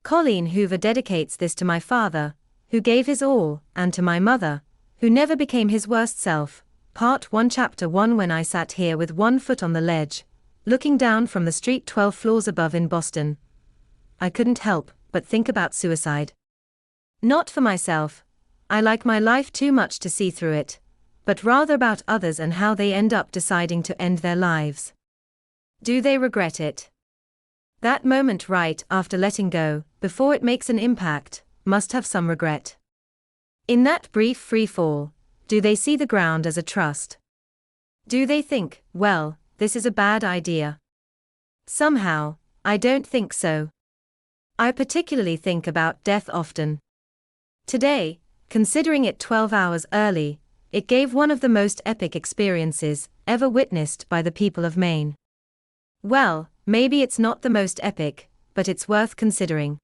Colleen Hoover dedicates this to my father, who gave his all, and to my mother, who never became his worst self. Part 1 Chapter 1 When I sat here with one foot on the ledge, looking down from the street 12 floors above in Boston, I couldn't help but think about suicide. Not for myself, I like my life too much to see through it, but rather about others and how they end up deciding to end their lives. Do they regret it? That moment right after letting go, before it makes an impact, must have some regret. In that brief free fall, do they see the ground as a trust? Do they think, well, this is a bad idea? Somehow, I don't think so. I particularly think about death often. Today, considering it 12 hours early, it gave one of the most epic experiences ever witnessed by the people of Maine. Well, maybe it's not the most epic, but it's worth considering.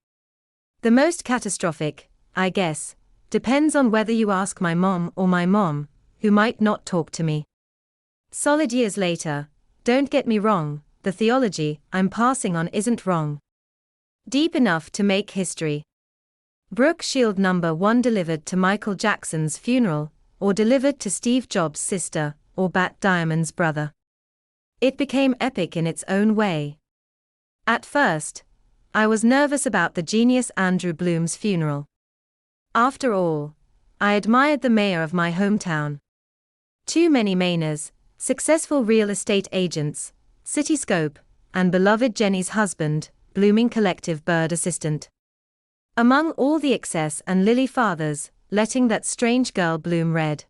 The most catastrophic, I guess, depends on whether you ask my mom or my mom, who might not talk to me. Solid years later, don't get me wrong, the theology I'm passing on isn't wrong. Deep enough to make history. Brooke Shield No. 1 delivered to Michael Jackson's funeral, or delivered to Steve Jobs' sister, or Bat Diamond's brother. It became epic in its own way. At first, I was nervous about the genius Andrew Bloom's funeral. After all, I admired the mayor of my hometown. Too many Mainers, successful real estate agents, Cityscope, and beloved Jenny's husband, Blooming Collective Bird assistant. Among all the excess and lily fathers, letting that strange girl bloom red.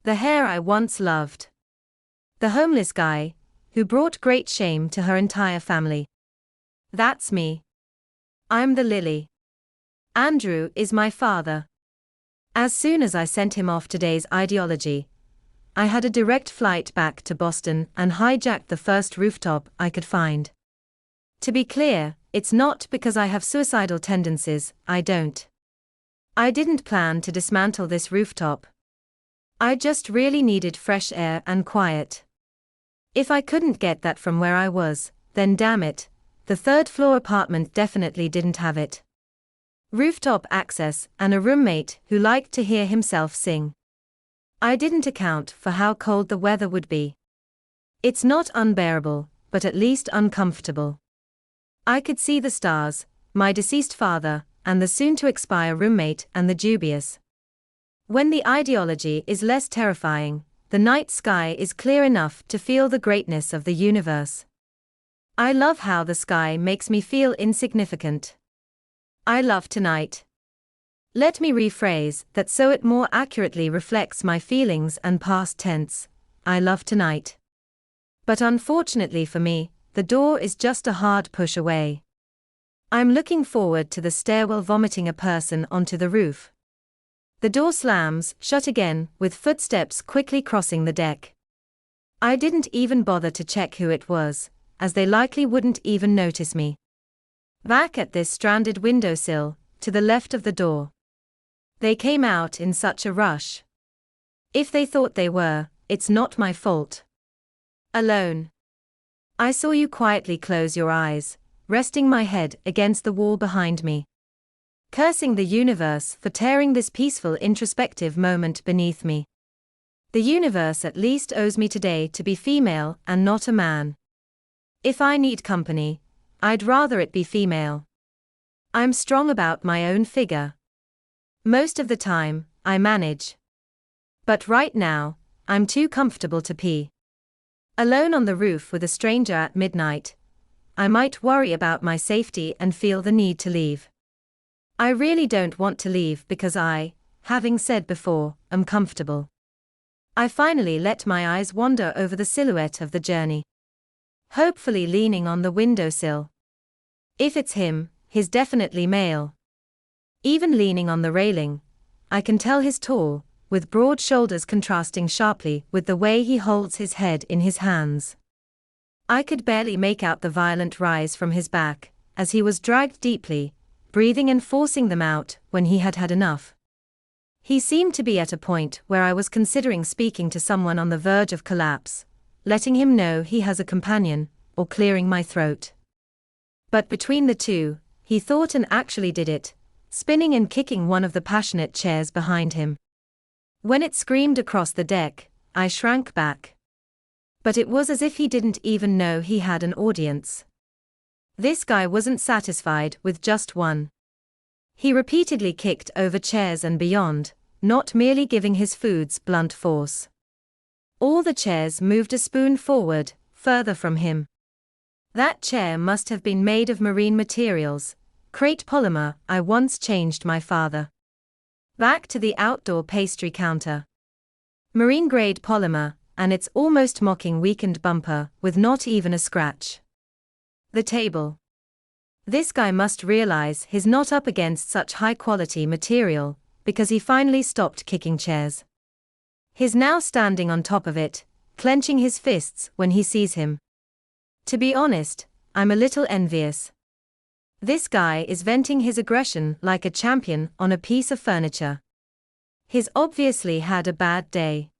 The hair I once loved. The homeless guy, who brought great shame to her entire family. That's me. I'm the lily. Andrew is my father. As soon as I sent him off today's ideology, I had a direct flight back to Boston and hijacked the first rooftop I could find. To be clear, it's not because I have suicidal tendencies, I don't. I didn't plan to dismantle this rooftop. I just really needed fresh air and quiet. If I couldn't get that from where I was, then damn it, the third-floor apartment definitely didn't have it. Rooftop access and a roommate who liked to hear himself sing. I didn't account for how cold the weather would be. It's not unbearable, but at least uncomfortable. I could see the stars, my deceased father, and the soon-to-expire roommate and the dubious. When the ideology is less terrifying, the night sky is clear enough to feel the greatness of the universe. I love how the sky makes me feel insignificant. I love tonight. Let me rephrase that so it more accurately reflects my feelings and past tense. I love tonight. But unfortunately for me, the door is just a hard push away. I'm looking forward to the stairwell vomiting a person onto the roof. The door slams shut again, with footsteps quickly crossing the deck. I didn't even bother to check who it was, as they likely wouldn't even notice me. Back at this stranded windowsill, to the left of the door. They came out in such a rush. If they thought they were, it's not my fault. Alone. I saw you quietly close your eyes, resting my head against the wall behind me. Cursing the universe for tearing this peaceful introspective moment beneath me. The universe at least owes me today to be female and not a man. If I need company, I'd rather it be female. I'm strong about my own figure. Most of the time, I manage. But right now, I'm too comfortable to pee. Alone on the roof with a stranger at midnight, I might worry about my safety and feel the need to leave. I really don't want to leave because I, having said before, am comfortable. I finally let my eyes wander over the silhouette of the journey. Hopefully leaning on the windowsill. If it's him, he's definitely male. Even leaning on the railing, I can tell he's tall, with broad shoulders contrasting sharply with the way he holds his head in his hands. I could barely make out the violent rise from his back, as he was dragged deeply, breathing and forcing them out when he had had enough. He seemed to be at a point where I was considering speaking to someone on the verge of collapse, letting him know he has a companion, or clearing my throat. But between the two, he thought, and actually did it, spinning and kicking one of the passionate chairs behind him. When it screamed across the deck, I shrank back. But it was as if he didn't even know he had an audience. This guy wasn't satisfied with just one. He repeatedly kicked over chairs and beyond, not merely giving his foods blunt force. All the chairs moved a spoon forward, further from him. That chair must have been made of marine materials, crate polymer. I once changed my father. Back to the outdoor pastry counter. Marine-grade polymer, and its almost mocking weakened bumper, with not even a scratch. The table. This guy must realize he's not up against such high-quality material, because he finally stopped kicking chairs. He's now standing on top of it, clenching his fists when he sees him. To be honest, I'm a little envious. This guy is venting his aggression like a champion on a piece of furniture. He's obviously had a bad day.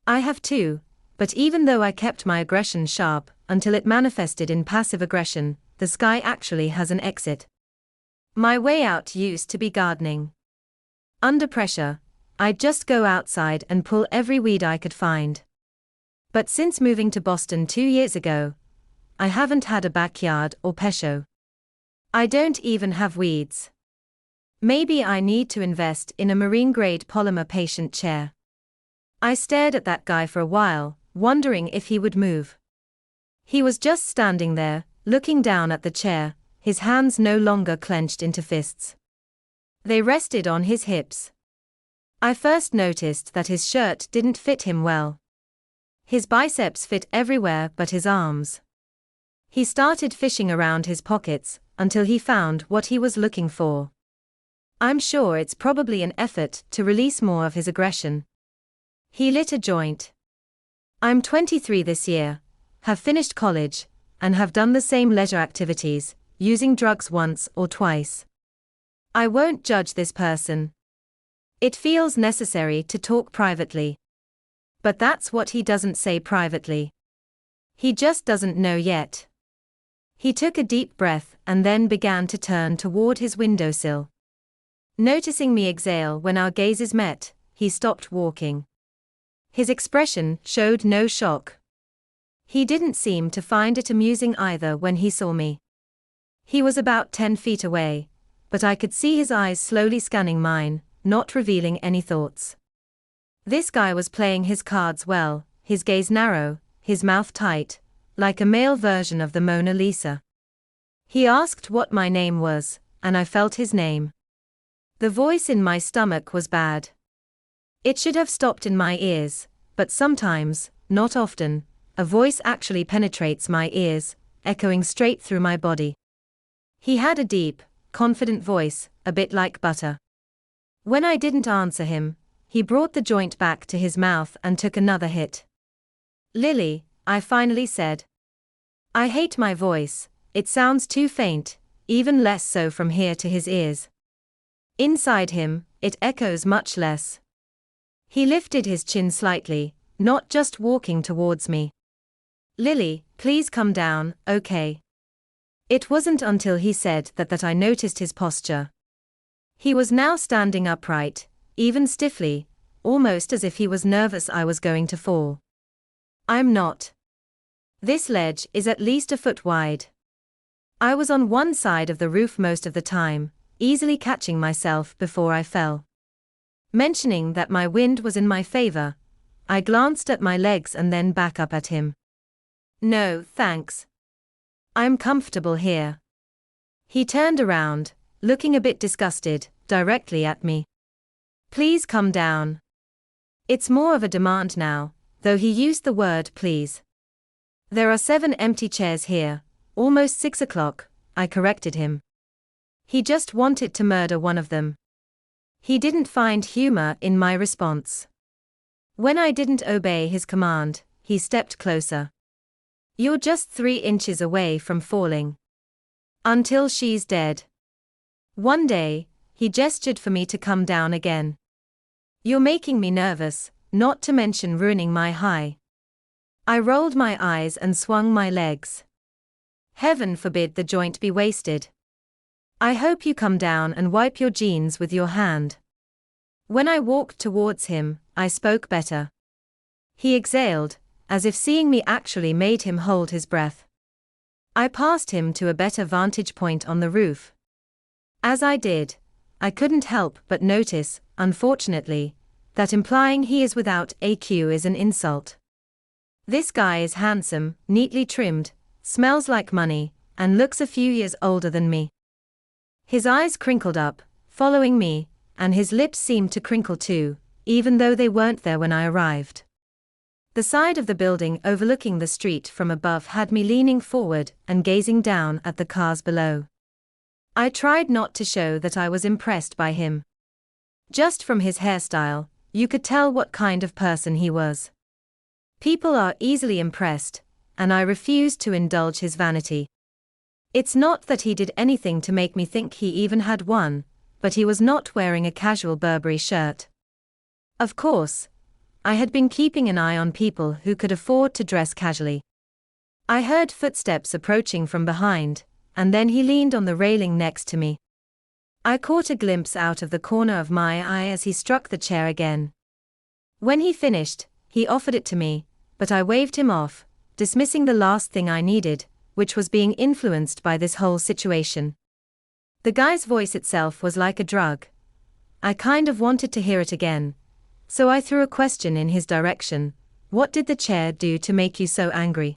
I have too, but even though I kept my aggression sharp until it manifested in passive aggression, this guy actually has an exit. My way out used to be gardening. Under pressure, I'd just go outside and pull every weed I could find. But since moving to Boston 2 years ago, I haven't had a backyard or patio. I don't even have weeds. Maybe I need to invest in a marine-grade polymer patient chair. I stared at that guy for a while, wondering if he would move. He was just standing there, looking down at the chair, his hands no longer clenched into fists. They rested on his hips. I first noticed that his shirt didn't fit him well. His biceps fit everywhere but his arms. He started fishing around his pockets until he found what he was looking for. I'm sure it's probably an effort to release more of his aggression. He lit a joint. I'm 23 this year, have finished college, and have done the same leisure activities, using drugs once or twice. I won't judge this person. It feels necessary to talk privately. But that's what he doesn't say privately. He just doesn't know yet. He took a deep breath and then began to turn toward his windowsill. Noticing me exhale when our gazes met, he stopped walking. His expression showed no shock. He didn't seem to find it amusing either when he saw me. He was about 10 feet away, but I could see his eyes slowly scanning mine, not revealing any thoughts. This guy was playing his cards well, his gaze narrow, his mouth tight, like a male version of the Mona Lisa. He asked what my name was, and I felt his name. The voice in my stomach was bad. It should have stopped in my ears, but sometimes, not often, a voice actually penetrates my ears, echoing straight through my body. He had a deep, confident voice, a bit like butter. When I didn't answer him, he brought the joint back to his mouth and took another hit. "Lily," I finally said. I hate my voice, it sounds too faint, even less so from here to his ears. Inside him, it echoes much less. He lifted his chin slightly, not just walking towards me. "Lily, please come down, okay?" It wasn't until he said that I noticed his posture. He was now standing upright, even stiffly, almost as if he was nervous I was going to fall. I'm not. This ledge is at least a foot wide. I was on one side of the roof most of the time, easily catching myself before I fell. Mentioning that my wind was in my favor, I glanced at my legs and then back up at him. "No, thanks. I'm comfortable here." He turned around, looking a bit disgusted, directly at me. "Please come down." It's more of a demand now, though he used the word please. "There are 7 empty chairs here, almost 6 o'clock, I corrected him. He just wanted to murder one of them. He didn't find humor in my response. When I didn't obey his command, he stepped closer. "You're just 3 inches away from falling. Until she's dead." One day, he gestured for me to come down again. "You're making me nervous, not to mention ruining my high." I rolled my eyes and swung my legs. Heaven forbid the joint be wasted. I hope you come down and wipe your jeans with your hand. When I walked towards him, I spoke better. He exhaled, as if seeing me actually made him hold his breath. I passed him to a better vantage point on the roof. As I did, I couldn't help but notice, unfortunately, that implying he is without AQ is an insult. This guy is handsome, neatly trimmed, smells like money, and looks a few years older than me. His eyes crinkled up, following me, and his lips seemed to crinkle too, even though they weren't there when I arrived. The side of the building overlooking the street from above had me leaning forward and gazing down at the cars below. I tried not to show that I was impressed by him. Just from his hairstyle, you could tell what kind of person he was. People are easily impressed, and I refused to indulge his vanity. It's not that he did anything to make me think he even had one, but he was not wearing a casual Burberry shirt. Of course, I had been keeping an eye on people who could afford to dress casually. I heard footsteps approaching from behind, and then he leaned on the railing next to me. I caught a glimpse out of the corner of my eye as he struck the chair again. When he finished, he offered it to me, but I waved him off, dismissing the last thing I needed, which was being influenced by this whole situation. The guy's voice itself was like a drug. I kind of wanted to hear it again, so I threw a question in his direction. What did the chair do to make you so angry?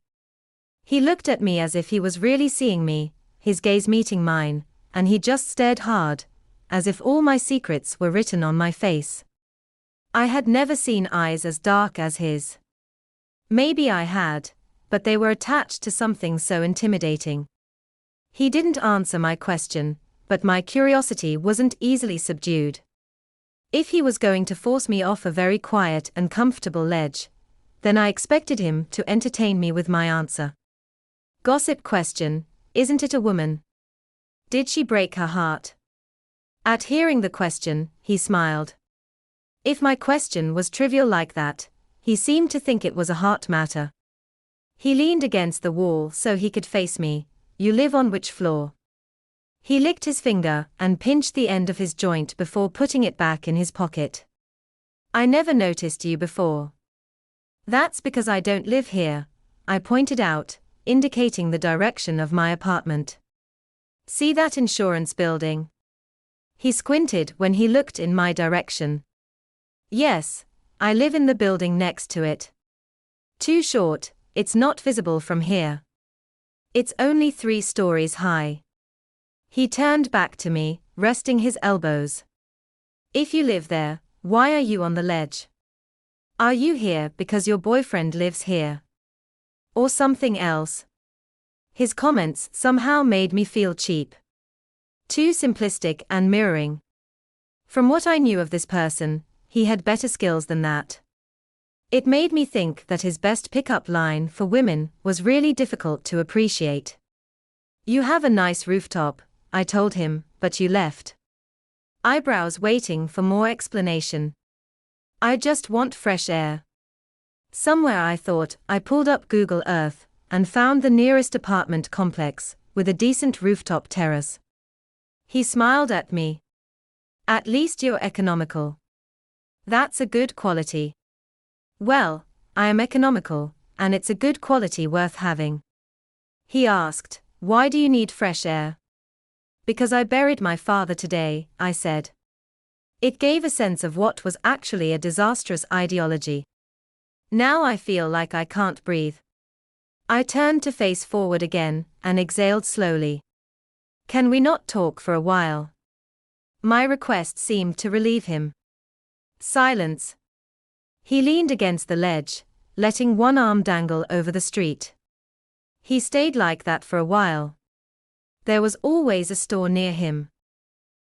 He looked at me as if he was really seeing me, his gaze meeting mine, and he just stared hard, as if all my secrets were written on my face. I had never seen eyes as dark as his. Maybe I had, but they were attached to something so intimidating. He didn't answer my question, but my curiosity wasn't easily subdued. If he was going to force me off a very quiet and comfortable ledge, then I expected him to entertain me with my answer. Gossip question, isn't it a woman? Did she break her heart? At hearing the question, he smiled. If my question was trivial like that, he seemed to think it was a heart matter. He leaned against the wall so he could face me. You live on which floor? He licked his finger and pinched the end of his joint before putting it back in his pocket. I never noticed you before. That's because I don't live here, I pointed out, indicating the direction of my apartment. See that insurance building? He squinted when he looked in my direction. Yes, I live in the building next to it. Too short, it's not visible from here. It's only 3 stories high. He turned back to me, resting his elbows. If you live there, why are you on the ledge? Are you here because your boyfriend lives here? Or something else? His comments somehow made me feel cheap. Too simplistic and mirroring. From what I knew of this person, he had better skills than that. It made me think that his best pickup line for women was really difficult to appreciate. You have a nice rooftop, I told him, but you left. Eyebrows waiting for more explanation. I just want fresh air. Somewhere I thought. I pulled up Google Earth and found the nearest apartment complex with a decent rooftop terrace. He smiled at me. At least you're economical. That's a good quality. Well, I am economical, and it's a good quality worth having. He asked, why do you need fresh air? Because I buried my father today, I said. It gave a sense of what was actually a disastrous ideology. Now I feel like I can't breathe. I turned to face forward again, and exhaled slowly. Can we not talk for a while? My request seemed to relieve him. Silence. He leaned against the ledge, letting one arm dangle over the street. He stayed like that for a while. There was always a store near him.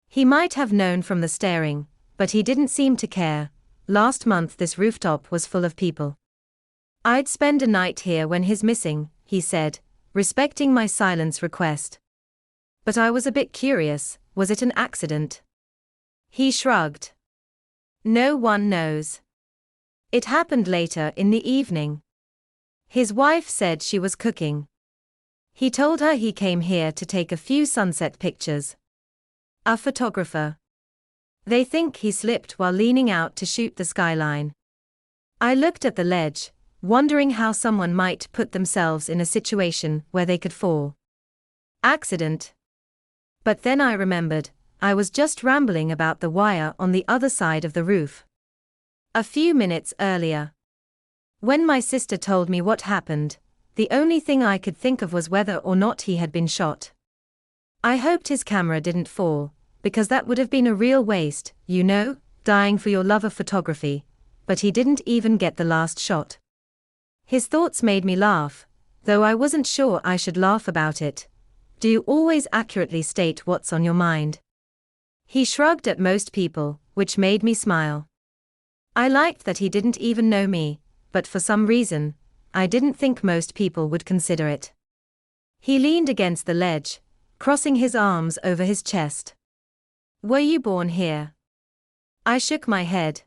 He might have known from the staring, but he didn't seem to care. Last month this rooftop was full of people. I'd spend a night here when he's missing, he said, respecting my silence request. But I was a bit curious, was it an accident? He shrugged. No one knows. It happened later in the evening. His wife said she was cooking. He told her he came here to take a few sunset pictures. A photographer. They think he slipped while leaning out to shoot the skyline. I looked at the ledge, wondering how someone might put themselves in a situation where they could fall. Accident. But then I remembered, I was just rambling about the wire on the other side of the roof. A few minutes earlier. When my sister told me what happened, the only thing I could think of was whether or not he had been shot. I hoped his camera didn't fall, because that would have been a real waste, you know, dying for your love of photography, but he didn't even get the last shot. His thoughts made me laugh, though I wasn't sure I should laugh about it. Do you always accurately state what's on your mind? He shrugged at most people, which made me smile. I liked that he didn't even know me, but for some reason, I didn't think most people would consider it. He leaned against the ledge, crossing his arms over his chest. Were you born here? I shook my head.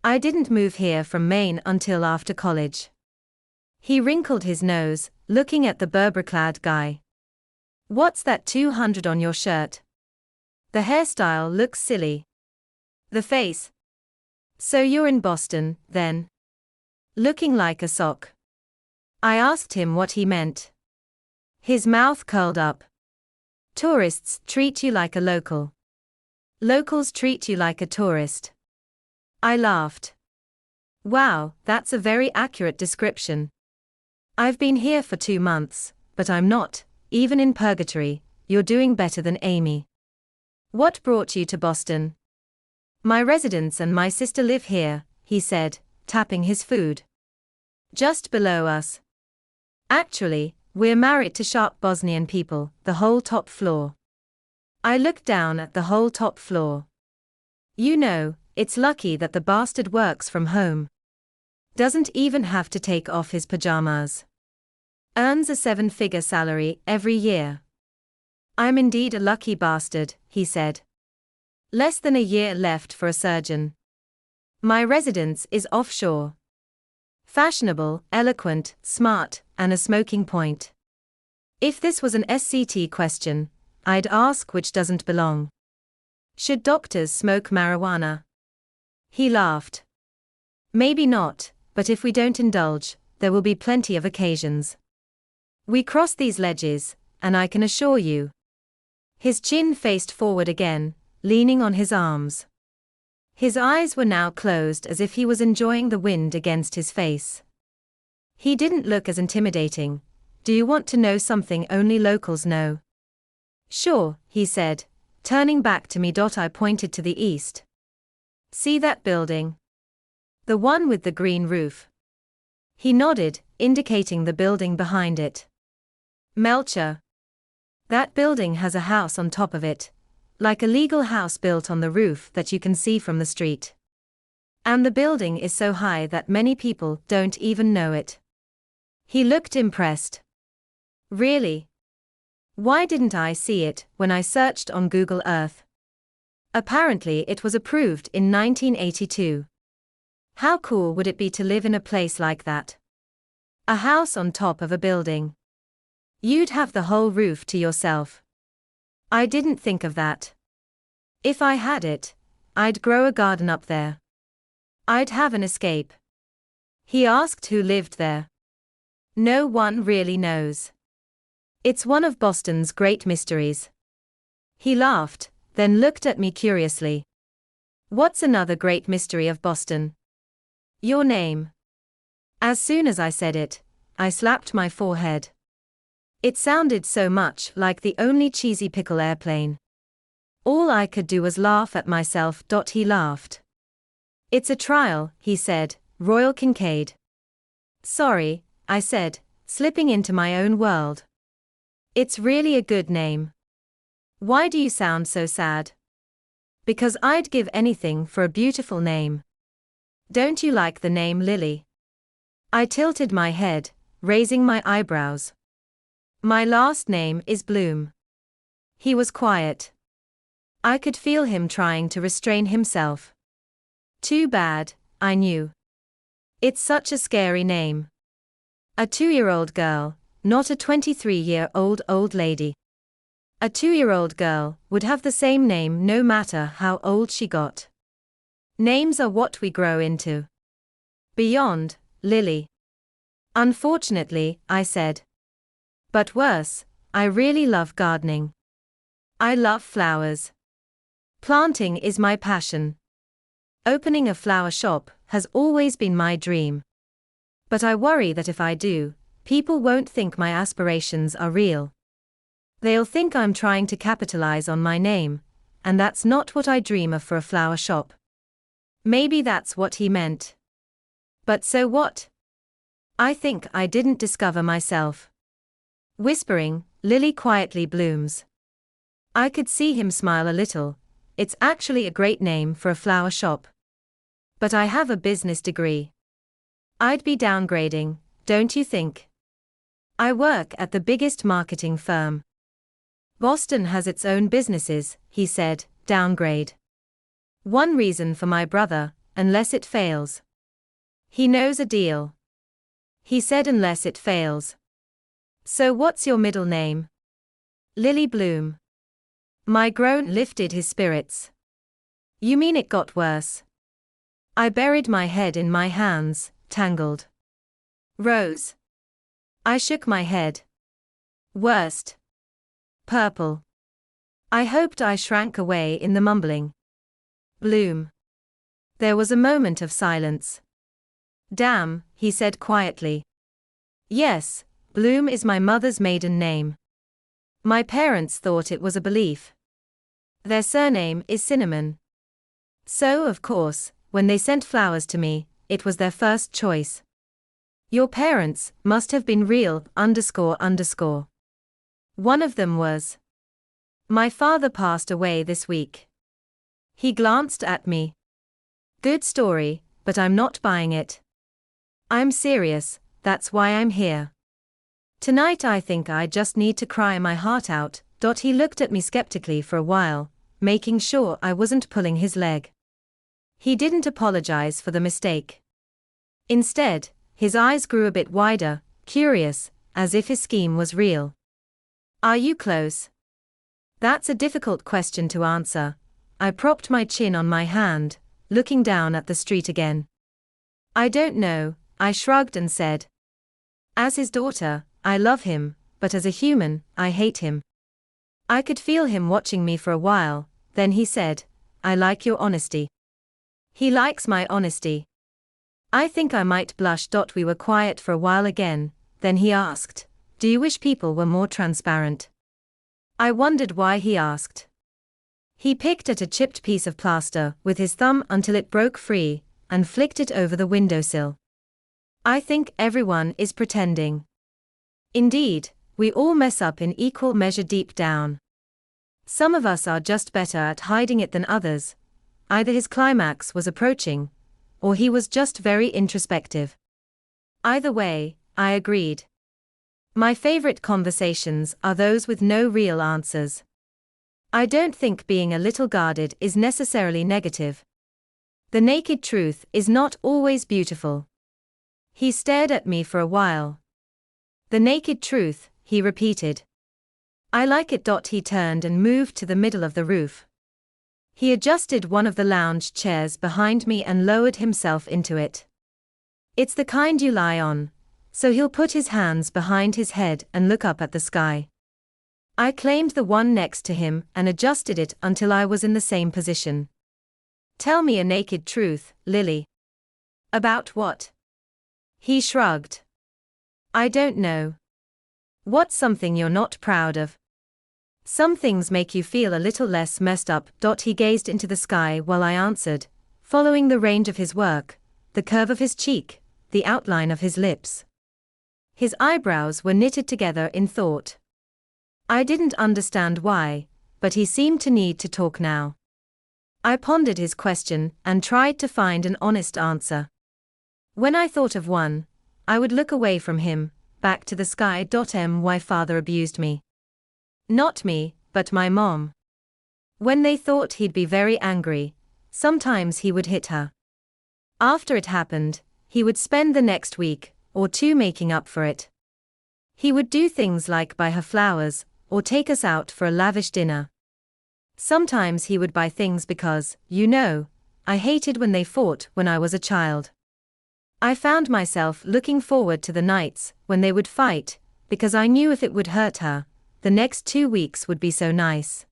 I didn't move here from Maine until after college. He wrinkled his nose, looking at the Berber-clad guy. What's that 200 on your shirt? The hairstyle looks silly. The face. So you're in Boston, then? Looking like a sock. I asked him what he meant. His mouth curled up. Tourists treat you like a local. Locals treat you like a tourist. I laughed. Wow, that's a very accurate description. I've been here for 2 months, but I'm not, even in purgatory. You're doing better than Amy. What brought you to Boston? My residents and my sister live here, he said, tapping his food. Just below us. Actually, we're married to sharp Bosnian people, the whole top floor. I looked down at the whole top floor. You know, it's lucky that the bastard works from home. Doesn't even have to take off his pajamas. Earns a 7-figure salary every year. I'm indeed a lucky bastard, he said. Less than a year left for a surgeon. My residence is offshore. Fashionable, eloquent, smart, and a smoking point. If this was an SCT question, I'd ask which doesn't belong. Should doctors smoke marijuana? He laughed. Maybe not, but if we don't indulge, there will be plenty of occasions. We cross these ledges, and I can assure you. His chin faced forward again, leaning on his arms. His eyes were now closed as if he was enjoying the wind against his face. He didn't look as intimidating. Do you want to know something only locals know? Sure, he said, turning back to me. I pointed to the east. See that building? The one with the green roof. He nodded, indicating the building behind it. Melcher. That building has a house on top of it. Like a legal house built on the roof that you can see from the street. And the building is so high that many people don't even know it. He looked impressed. Really? Why didn't I see it when I searched on Google Earth? Apparently it was approved in 1982. How cool would it be to live in a place like that? A house on top of a building. You'd have the whole roof to yourself. I didn't think of that. If I had it, I'd grow a garden up there. I'd have an escape. He asked who lived there. No one really knows. It's one of Boston's great mysteries. He laughed, then looked at me curiously. What's another great mystery of Boston? Your name. As soon as I said it, I slapped my forehead. It sounded so much like the only cheesy pickle airplane. All I could do was laugh at myself. He laughed. It's a trial, he said, Royal Kincaid. Sorry, I said, slipping into my own world. It's really a good name. Why do you sound so sad? Because I'd give anything for a beautiful name. Don't you like the name Lily? I tilted my head, raising my eyebrows. My last name is Bloom. He was quiet. I could feel him trying to restrain himself. Too bad, I knew. It's such a scary name. A 2-year-old girl, not a 23-year-old old lady. A 2-year-old girl would have the same name no matter how old she got. Names are what we grow into. Beyond, Lily. Unfortunately, I said. But worse, I really love gardening. I love flowers. Planting is my passion. Opening a flower shop has always been my dream. But I worry that if I do, people won't think my aspirations are real. They'll think I'm trying to capitalize on my name, and that's not what I dream of for a flower shop. Maybe that's what he meant. But so what? I think I didn't discover myself. Whispering, Lily quietly blooms. I could see him smile a little. It's actually a great name for a flower shop. But I have a business degree. I'd be downgrading, don't you think? I work at the biggest marketing firm. Boston has its own businesses, he said. Downgrade. One reason for my brother, unless it fails. He knows a deal. He said unless it fails. So what's your middle name? Lily Bloom. My groan lifted his spirits. You mean it got worse? I buried my head in my hands, tangled. Rose. I shook my head. Worst. Purple. I hoped I shrank away in the mumbling. Bloom. There was a moment of silence. Damn, he said quietly. Yes, Bloom is my mother's maiden name. My parents thought it was a belief. Their surname is Cinnamon. So, of course, when they sent flowers to me, it was their first choice. Your parents must have been real, __. One of them was. My father passed away this week. He glanced at me. Good story, but I'm not buying it. I'm serious, that's why I'm here. Tonight I think I just need to cry my heart out. He looked at me skeptically for a while, making sure I wasn't pulling his leg. He didn't apologize for the mistake. Instead, his eyes grew a bit wider, curious, as if his scheme was real. Are you close? That's a difficult question to answer. I propped my chin on my hand, looking down at the street again. I don't know, I shrugged and said. As his daughter, I love him, but as a human, I hate him. I could feel him watching me for a while, then he said, I like your honesty. He likes my honesty. I think I might blush. We were quiet for a while again, then he asked, do you wish people were more transparent? I wondered why he asked. He picked at a chipped piece of plaster with his thumb until it broke free, and flicked it over the windowsill. I think everyone is pretending. Indeed, we all mess up in equal measure deep down. Some of us are just better at hiding it than others. Either his climax was approaching, or he was just very introspective. Either way, I agreed. My favorite conversations are those with no real answers. I don't think being a little guarded is necessarily negative. The naked truth is not always beautiful. He stared at me for a while. The naked truth, he repeated. I like it. He turned and moved to the middle of the roof. He adjusted one of the lounge chairs behind me and lowered himself into it. It's the kind you lie on, so he'll put his hands behind his head and look up at the sky. I claimed the one next to him and adjusted it until I was in the same position. Tell me a naked truth, Lily. About what? He shrugged. I don't know. What's something you're not proud of? Some things make you feel a little less messed up. He gazed into the sky while I answered, following the range of his work, the curve of his cheek, the outline of his lips. His eyebrows were knitted together in thought. I didn't understand why, but he seemed to need to talk now. I pondered his question and tried to find an honest answer. When I thought of one, I would look away from him, back to the sky. My father abused me. Not me, but my mom. When they thought he'd be very angry, sometimes he would hit her. After it happened, he would spend the next week or two making up for it. He would do things like buy her flowers, or take us out for a lavish dinner. Sometimes he would buy things because, I hated when they fought when I was a child. I found myself looking forward to the nights when they would fight, because I knew if it would hurt her, the next 2 weeks would be so nice.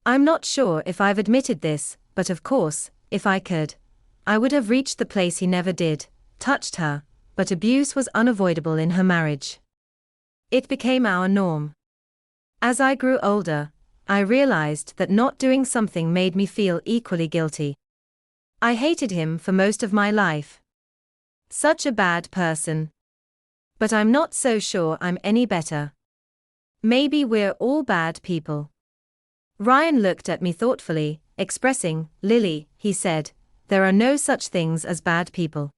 I'm not sure if I've admitted this, but of course, if I could, I would have reached the place he never did, touched her, but abuse was unavoidable in her marriage. It became our norm. As I grew older, I realized that not doing something made me feel equally guilty. I hated him for most of my life. Such a bad person. But I'm not so sure I'm any better. Maybe we're all bad people. Ryan looked at me thoughtfully, expressing, Lily, he said, there are no such things as bad people.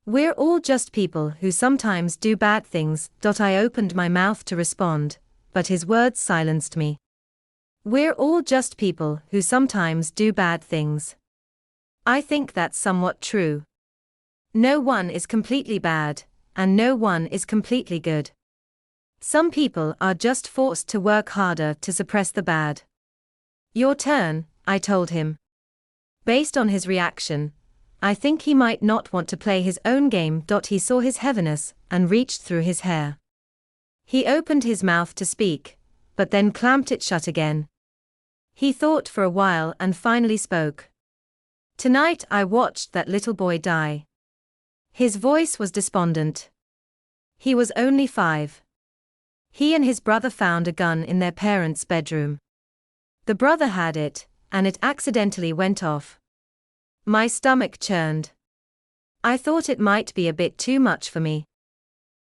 We're all just people who sometimes do bad things. I opened my mouth to respond, but his words silenced me. We're all just people who sometimes do bad things. I think that's somewhat true. No one is completely bad, and no one is completely good. Some people are just forced to work harder to suppress the bad. Your turn, I told him. Based on his reaction, I think he might not want to play his own game. He saw his heaviness and reached through his hair. He opened his mouth to speak, but then clamped it shut again. He thought for a while and finally spoke. Tonight I watched that little boy die. His voice was despondent. He was only 5. He and his brother found a gun in their parents' bedroom. The brother had it, and it accidentally went off. My stomach churned. I thought it might be a bit too much for me.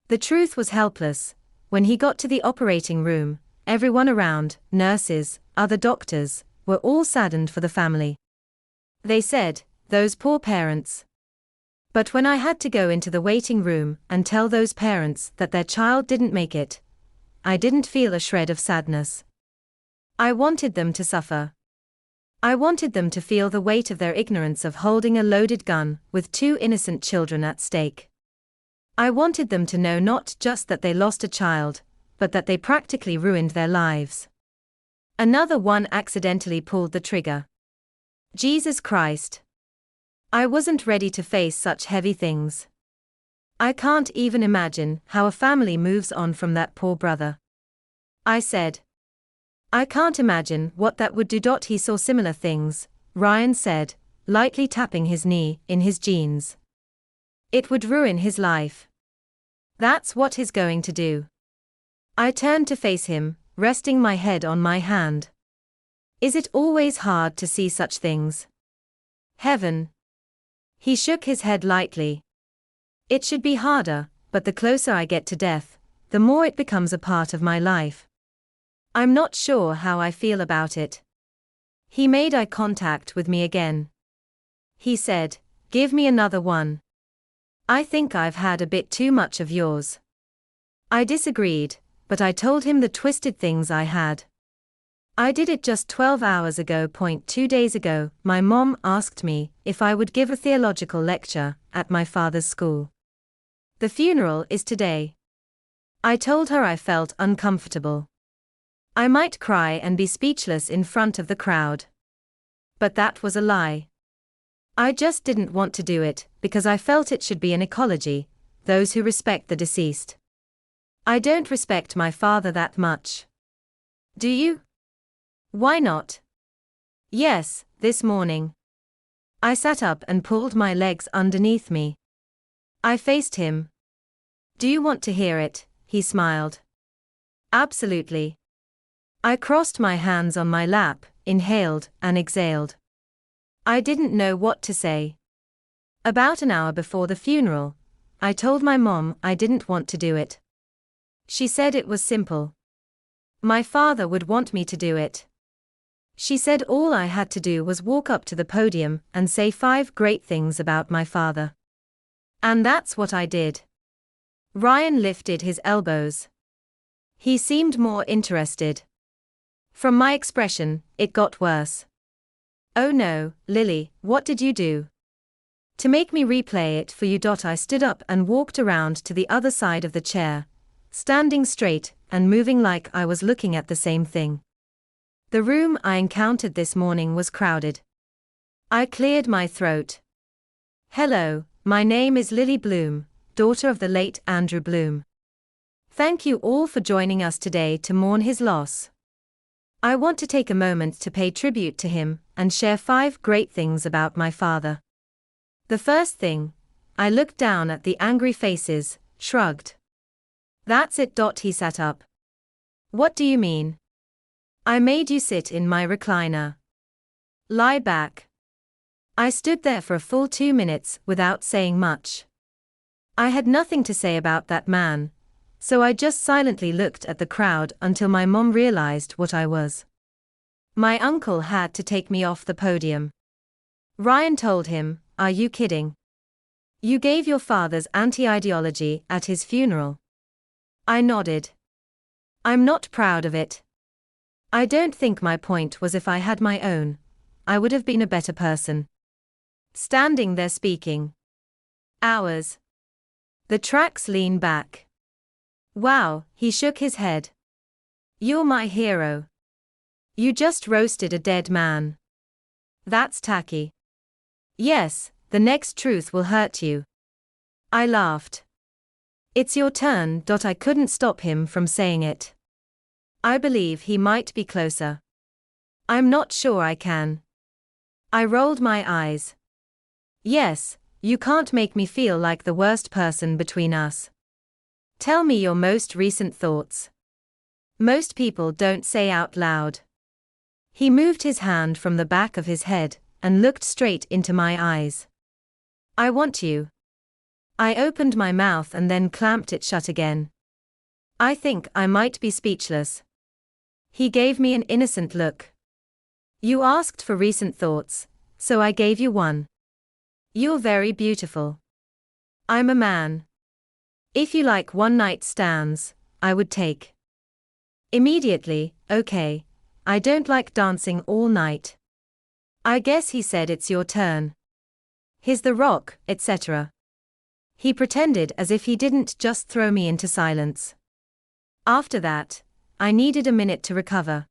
The truth was helpless. When he got to the operating room, everyone around, nurses, other doctors, were all saddened for the family. They said, those poor parents. But when I had to go into the waiting room and tell those parents that their child didn't make it, I didn't feel a shred of sadness. I wanted them to suffer. I wanted them to feel the weight of their ignorance of holding a loaded gun with 2 innocent children at stake. I wanted them to know not just that they lost a child, but that they practically ruined their lives. Another one accidentally pulled the trigger. Jesus Christ. I wasn't ready to face such heavy things. I can't even imagine how a family moves on from that poor brother. I said. I can't imagine what that would do. He saw similar things, Ryan said, lightly tapping his knee in his jeans. It would ruin his life. That's what he's going to do. I turned to face him, resting my head on my hand. Is it always hard to see such things? Heaven. He shook his head lightly. It should be harder, but the closer I get to death, the more it becomes a part of my life. I'm not sure how I feel about it. He made eye contact with me again. He said, give me another one. I think I've had a bit too much of yours. I disagreed, but I told him the twisted things I had. I did it just 12 hours ago. 2 days ago, my mom asked me if I would give a theological lecture at my father's school. The funeral is today. I told her I felt uncomfortable. I might cry and be speechless in front of the crowd. But that was a lie. I just didn't want to do it, because I felt it should be an ecology, those who respect the deceased. I don't respect my father that much. Do you? Why not? Yes, this morning. I sat up and pulled my legs underneath me. I faced him. Do you want to hear it? He smiled. Absolutely. I crossed my hands on my lap, inhaled and exhaled. I didn't know what to say. About an hour before the funeral, I told my mom I didn't want to do it. She said it was simple. My father would want me to do it. She said all I had to do was walk up to the podium and say 5 great things about my father. And that's what I did. Ryan lifted his elbows. He seemed more interested. From my expression, it got worse. Oh no, Lily, what did you do? To make me replay it for you. I stood up and walked around to the other side of the chair, standing straight and moving like I was looking at the same thing. The room I encountered this morning was crowded. I cleared my throat. Hello, my name is Lily Bloom, daughter of the late Andrew Bloom. Thank you all for joining us today to mourn his loss. I want to take a moment to pay tribute to him and share 5 great things about my father. The first thing, I looked down at the angry faces, shrugged. That's it. He sat up. What do you mean? I made you sit in my recliner. Lie back. I stood there for a full 2 minutes without saying much. I had nothing to say about that man, so I just silently looked at the crowd until my mom realized what I was. My uncle had to take me off the podium. Ryan told him, "Are you kidding? You gave your father's anti-ideology at his funeral." I nodded. I'm not proud of it. I don't think my point was if I had my own, I would have been a better person. Standing there speaking. Hours. The tracks lean back. Wow, he shook his head. You're my hero. You just roasted a dead man. That's tacky. Yes, the next truth will hurt you. I laughed. It's your turn. I couldn't stop him from saying it. I believe he might be closer. I'm not sure I can. I rolled my eyes. Yes, you can't make me feel like the worst person between us. Tell me your most recent thoughts. Most people don't say out loud. He moved his hand from the back of his head and looked straight into my eyes. I want you. I opened my mouth and then clamped it shut again. I think I might be speechless. He gave me an innocent look. You asked for recent thoughts, so I gave you one. You're very beautiful. I'm a man. If you like one-night stands, I would take. Immediately, okay. I don't like dancing all night. I guess he said it's your turn. Here's the rock, etc. He pretended as if he didn't just throw me into silence. After that, I needed a minute to recover.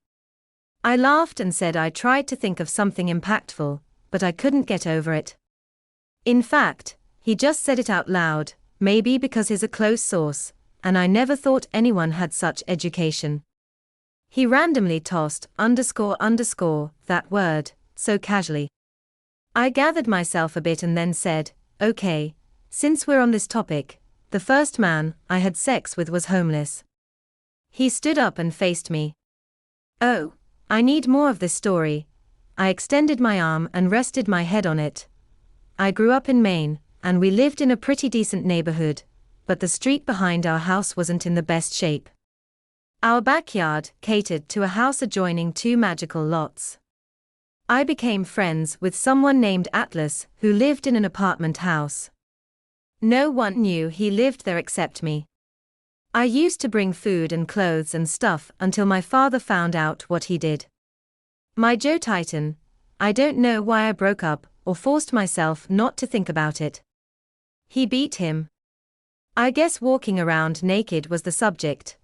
I laughed and said I tried to think of something impactful, but I couldn't get over it. In fact, he just said it out loud, maybe because he's a close source, and I never thought anyone had such education. He randomly tossed __ that word, so casually. I gathered myself a bit and then said, okay, since we're on this topic, the first man I had sex with was homeless. He stood up and faced me. Oh, I need more of this story. I extended my arm and rested my head on it. I grew up in Maine, and we lived in a pretty decent neighborhood, but the street behind our house wasn't in the best shape. Our backyard catered to a house adjoining 2 magical lots. I became friends with someone named Atlas who lived in an apartment house. No one knew he lived there except me. I used to bring food and clothes and stuff until my father found out what he did. My Joe Titan, I don't know why I broke up or forced myself not to think about it. He beat him. I guess walking around naked was the subject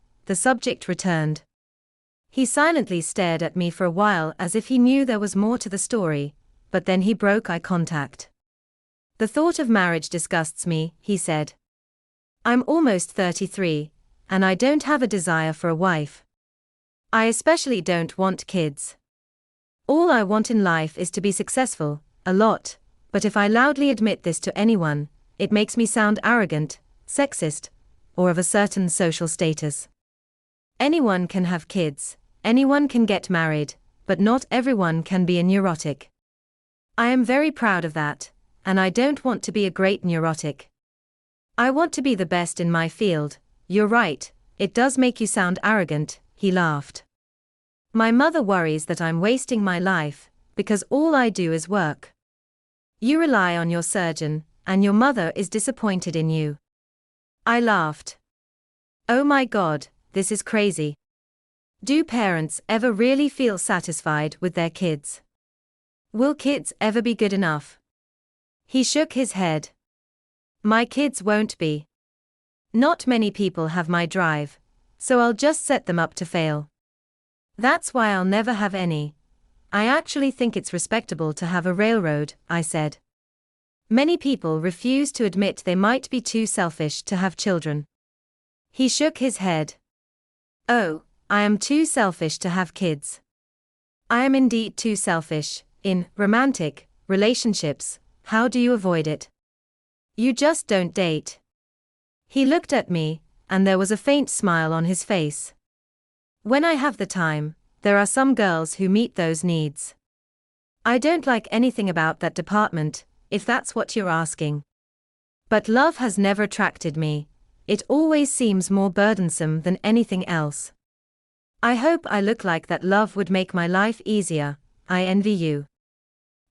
returned. He silently stared at me for a while as if he knew there was more to the story, but then he broke eye contact. The thought of marriage disgusts me, he said. I'm almost 33, and I don't have a desire for a wife. I especially don't want kids. All I want in life is to be successful, a lot, but if I loudly admit this to anyone, it makes me sound arrogant, sexist, or of a certain social status. Anyone can have kids, anyone can get married, but not everyone can be a neurotic. I am very proud of that, and I don't want to be a great neurotic. I want to be the best in my field. You're right, it does make you sound arrogant, he laughed. My mother worries that I'm wasting my life, because all I do is work. You rely on your surgeon, and your mother is disappointed in you. I laughed. Oh my God, this is crazy. Do parents ever really feel satisfied with their kids? Will kids ever be good enough? He shook his head. My kids won't be. Not many people have my drive, so I'll just set them up to fail. That's why I'll never have any. I actually think it's respectable to have a railroad, I said. Many people refuse to admit they might be too selfish to have children. He shook his head. Oh, I am too selfish to have kids. I am indeed too selfish. In romantic relationships, how do you avoid it? You just don't date. He looked at me, and there was a faint smile on his face. When I have the time, there are some girls who meet those needs. I don't like anything about that department, if that's what you're asking. But love has never attracted me. It always seems more burdensome than anything else. I hope I look like that love would make my life easier. I envy you.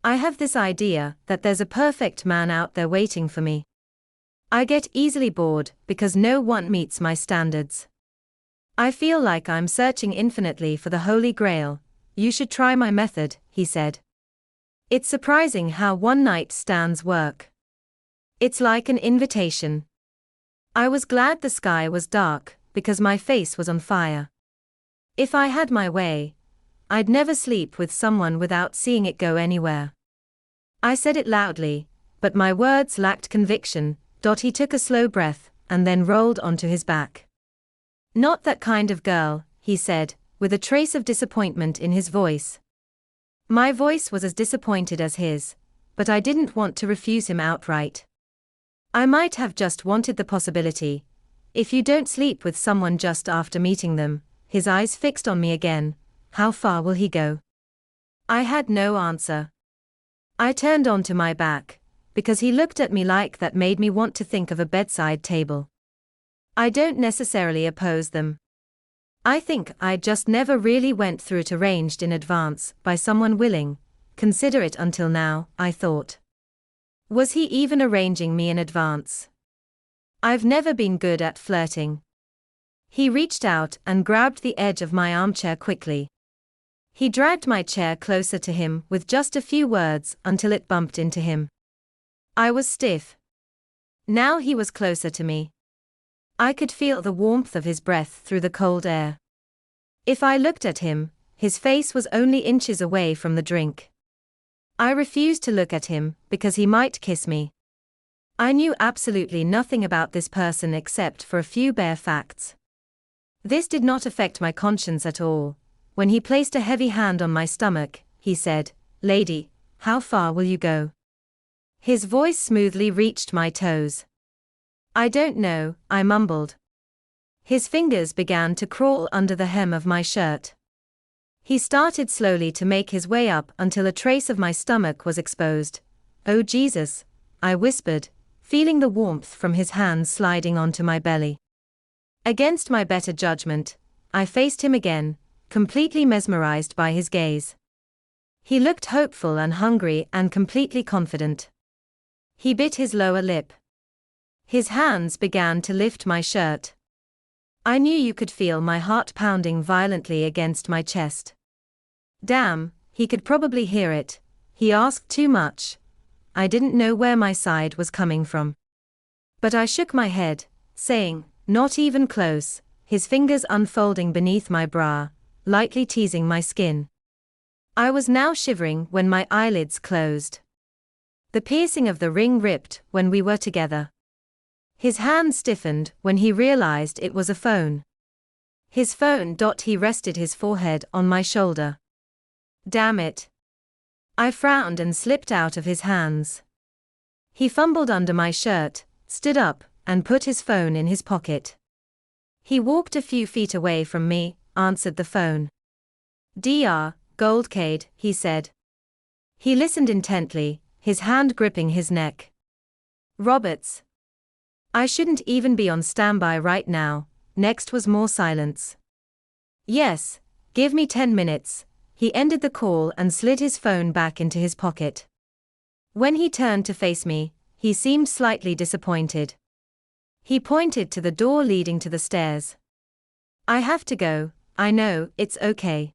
I have this idea that there's a perfect man out there waiting for me. I get easily bored because no one meets my standards. I feel like I'm searching infinitely for the Holy Grail. You should try my method, he said. It's surprising how one-night stands work. It's like an invitation. I was glad the sky was dark, because my face was on fire. If I had my way, I'd never sleep with someone without seeing it go anywhere. I said it loudly, but my words lacked conviction. He took a slow breath, and then rolled onto his back. Not that kind of girl, he said, with a trace of disappointment in his voice. My voice was as disappointed as his, but I didn't want to refuse him outright. I might have just wanted the possibility. If you don't sleep with someone just after meeting them, his eyes fixed on me again, how far will he go? I had no answer. I turned onto my back, because he looked at me like that made me want to think of a bedside table. I don't necessarily oppose them. I think I just never really went through it arranged in advance by someone willing. Consider it until now, I thought. Was he even arranging me in advance? I've never been good at flirting. He reached out and grabbed the edge of my armchair quickly. He dragged my chair closer to him with just a few words until it bumped into him. I was stiff. Now he was closer to me. I could feel the warmth of his breath through the cold air. If I looked at him, his face was only inches away from the drink. I refused to look at him because he might kiss me. I knew absolutely nothing about this person except for a few bare facts. This did not affect my conscience at all. When he placed a heavy hand on my stomach, he said, "Lady, how far will you go?" His voice smoothly reached my toes. "I don't know," I mumbled. His fingers began to crawl under the hem of my shirt. He started slowly to make his way up until a trace of my stomach was exposed. "Oh Jesus," I whispered, feeling the warmth from his hands sliding onto my belly. Against my better judgment, I faced him again, completely mesmerized by his gaze. He looked hopeful and hungry and completely confident. He bit his lower lip. His hands began to lift my shirt. I knew you could feel my heart pounding violently against my chest. Damn, he could probably hear it. He asked too much. I didn't know where my side was coming from. But I shook my head, saying, "Not even close," his fingers unfolding beneath my bra, lightly teasing my skin. I was now shivering when my eyelids closed. The piercing of the ring ripped when we were together. His hand stiffened when he realized it was a phone. His phone. He rested his forehead on my shoulder. Damn it. I frowned and slipped out of his hands. He fumbled under my shirt, stood up, and put his phone in his pocket. He walked a few feet away from me, answered the phone. "Dr. Goldcade," he said. He listened intently, his hand gripping his neck. "Roberts. I shouldn't even be on standby right now." Next was more silence. "Yes, give me 10 minutes." He ended the call and slid his phone back into his pocket. When he turned to face me, he seemed slightly disappointed. He pointed to the door leading to the stairs. "I have to go, I know, it's okay."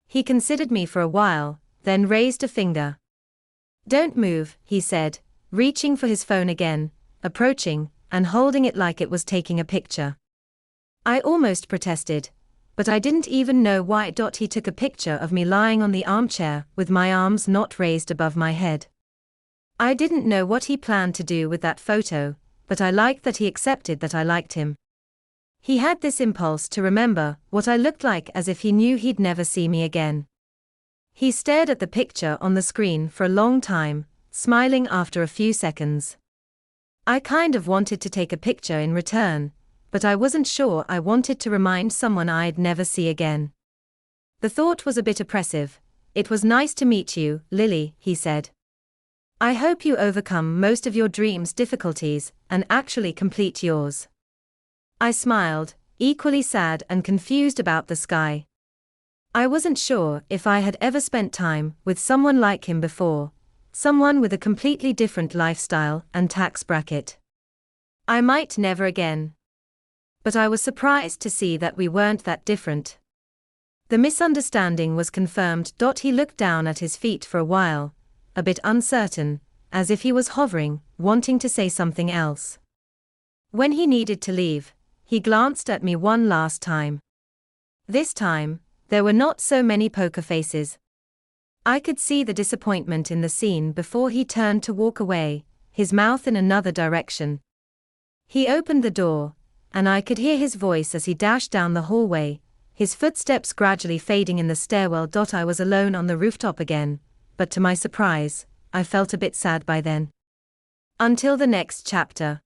He considered me for a while, then raised a finger. "Don't move," he said, reaching for his phone again, approaching, and holding it like it was taking a picture. I almost protested, but I didn't even know why. He took a picture of me lying on the armchair with my arms not raised above my head. I didn't know what he planned to do with that photo, but I liked that he accepted that I liked him. He had this impulse to remember what I looked like, as if he knew he'd never see me again. He stared at the picture on the screen for a long time, smiling after a few seconds. I kind of wanted to take a picture in return, but I wasn't sure I wanted to remind someone I'd never see again. The thought was a bit oppressive. "It was nice to meet you, Lily," he said. "I hope you overcome most of your dreams' difficulties and actually complete yours." I smiled, equally sad and confused about the sky. I wasn't sure if I had ever spent time with someone like him before, someone with a completely different lifestyle and tax bracket. I might never again. But I was surprised to see that we weren't that different. The misunderstanding was confirmed. He looked down at his feet for a while, a bit uncertain, as if he was hovering, wanting to say something else. When he needed to leave, he glanced at me one last time. This time, there were not so many poker faces. I could see the disappointment in the scene before he turned to walk away, his mouth in another direction. He opened the door, and I could hear his voice as he dashed down the hallway, his footsteps gradually fading in the stairwell. I was alone on the rooftop again, but to my surprise, I felt a bit sad by then. Until the next chapter.